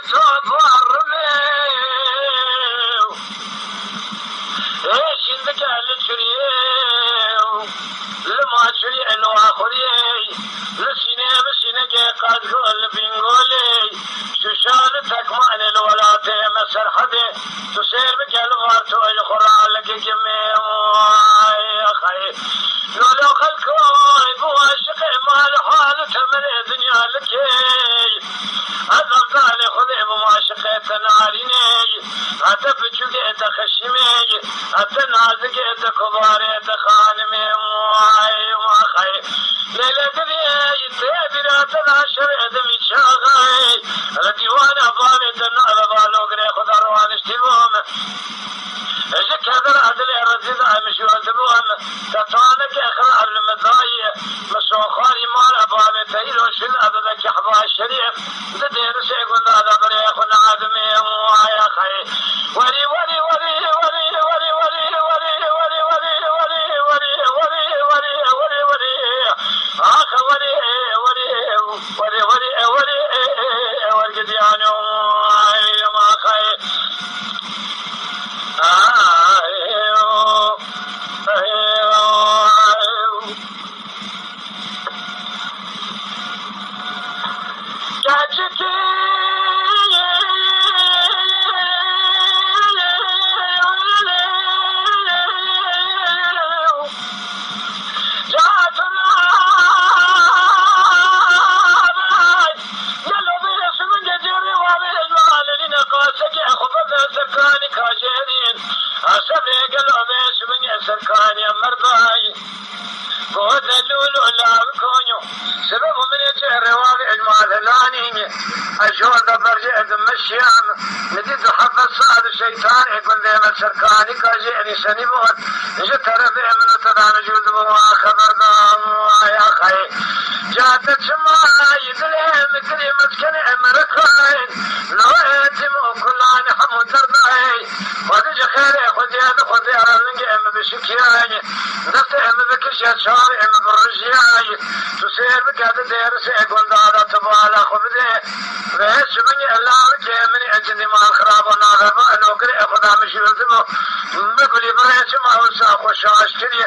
تضرمي ايش عندك اهل شريو لما شري الواخري لسيني بسيني قد قول بنقولي شالتك معنى الولاد مسر حدي تسير بقلبها توي خرا لك جميع يا خي لو خلكوي بواشق مال حال تمر الدنيا لك هذا قال خذي بواشق تناريني حتى بجوجي تخشمي حتى نازك كبار تخانمي ما خي ليلة قدي تبيرات العشر ادمي شاغي الديوان ابالي تنال بالو غري خضر وانشتبهم اجك هذا عدل الرزيز مشو الدبوان تطانك اخرع المضايا مسوخاني مال ابالي تيلو شل ابدك حبا الشريف دير سيقول هذا بريخ عدمي يا خي وري وري وري وري وري وري وري وري وري وري وري وري وري وري وري اخ وري وري وري وري وري ورقديانو ما خي سركان يا مرضاي بود اللولو لا بكونيو سبب من يجري واضع المال لاني أشون دبرجع دمشيام نديد حفظ صاد الشيطان يقول ذي من سركاني كاجعني سنبوت نجد تربي من تدان جود بوا خبر دام يا خي جاتت شماي دلي مثلي مسكن امركاين لو يتمو كلاني حمود درداي خذج خيري خذ يا رنجي ام بشكياي نفس ام بكشيا شاري ام برجياي تسير بكاد دير سيقول دادا تبالا خبدي ويش مني الله كيمني اجدي ما خراب وناغبا نوكري خدا مشيلتمو بقولي بريش ما وسا خوش اشتري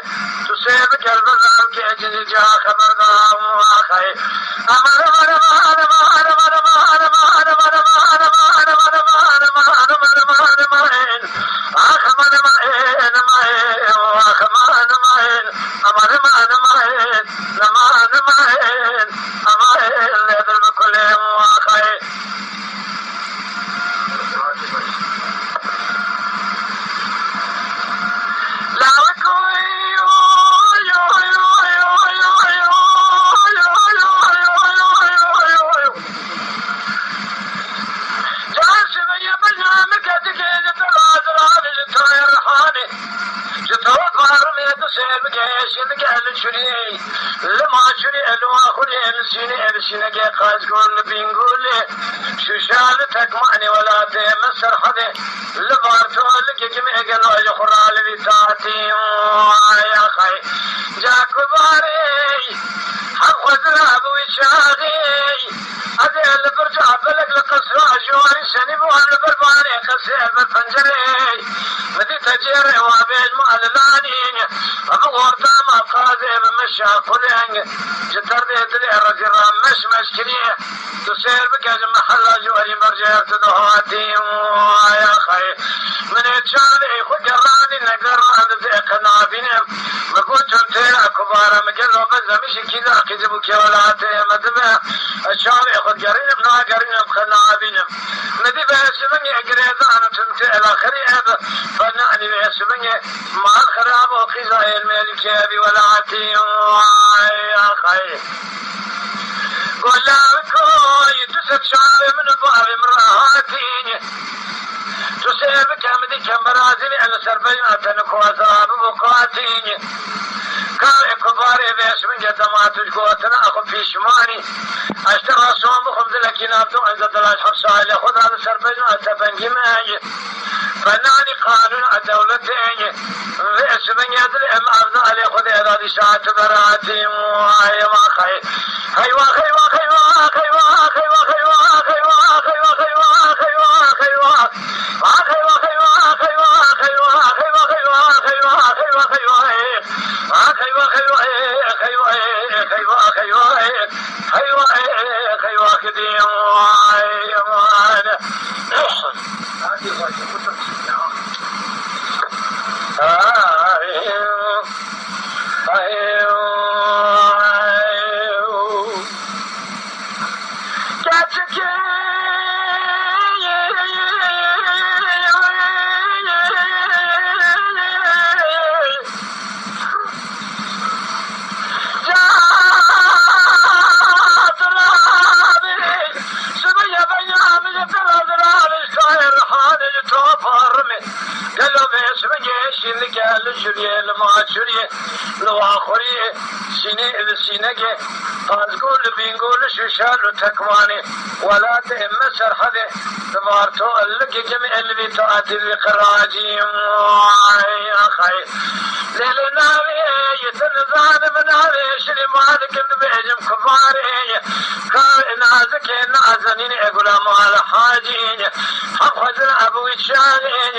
تسير بكاد بزار كي اجدي جا خبر دام واخي امر مر مر مر مر مر مر مر مر مر مر مر مر أخمان ماين ماين وأخمان ماين أمان مان ماين نمان ماين أمان لدل بكل واقعي لا وكوي شري لما شري الواخري السيني جي قاز قول بينقول شو شالتك معني ولا تمسر حدي لبارتو لك جميع قالوا يخرى لبيتاتي يا خي جاك باري حق ذهب وشاغي هذه اللي برجع بلق لقصر عجواري سنب وانا برباني قصير بالفنجري بدي تجيري وابيج مال لاني اقوار داما قاضي بمشا كلين جتر دي دلي الرجل مش مشكري تسير بكاج محل جواري برجع تدهواتي يا خي من يتشالي خجراني نقران ذيق نابيني مقول تنتينا كبارا مقلو بزمشي كذا كذبك ولاتي مدبه الشالي خجرين بنا قرين بخنابيني ندي باسمني اقريدان تنتي الاخري فنعني باسمني مع الخراب وقضاء الملك ابي ولاتي يا خي قول لكوي تسد شعري من بار مراتيني تسير بكامدي كمرازيني على سربينات نكوازراب بقاتيني كاري كباري بيش من قدمات القوتنا اخو في شماني اشترى صوم بخبز لكناتو عند دلاش حفصالي خذ هذا سربينات بنجي ماجي فناني قانون الدولتين بيش من يدري ام ارض علي خذ هذا ساعة براتي وهاي ما خي خيوا خيوا خيوا خيوا خيوا خيوا خيوا خيوا خيوا سینه سینه قازگول بینگول ششال و تکوانی ولا تهم سرحده دمارتو اللقي جميع اللي تأتي قراجي أخي ليلنا يتنزان من هذه شري مالك بيجم كفاري كان نازك نازنين يقول مال حاجين حفظ أبوي شانين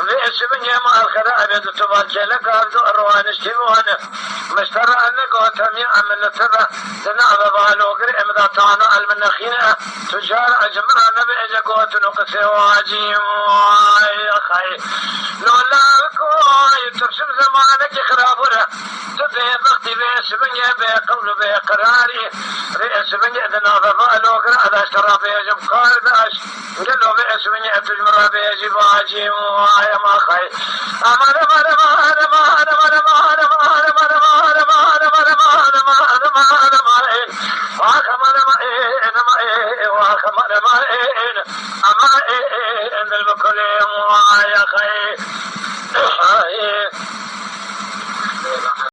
ليش من يوم الخراب تبارك لك أرجو أروان اشتبون مشترى أنك وتمي عمل تبع لنعب بالوغر إمدا طانا المنخينة تجار أجمع نبي أجاقوت نقصي واجي أخي لولا كوي ترسم زمانك خرابرة تبه بختي بيس من يبه قول به قراري رئيس من يأذن بالوغر على اشترى بيجم قارداش قالوا بيس من يأتجمر بيجي باجي ويا ما خي أمان أمان أمان أمان أمان أمان أمان أمان أمان أمان أمان أمان وخمر مائن مائن وخمر مائن أمان البكل يا خي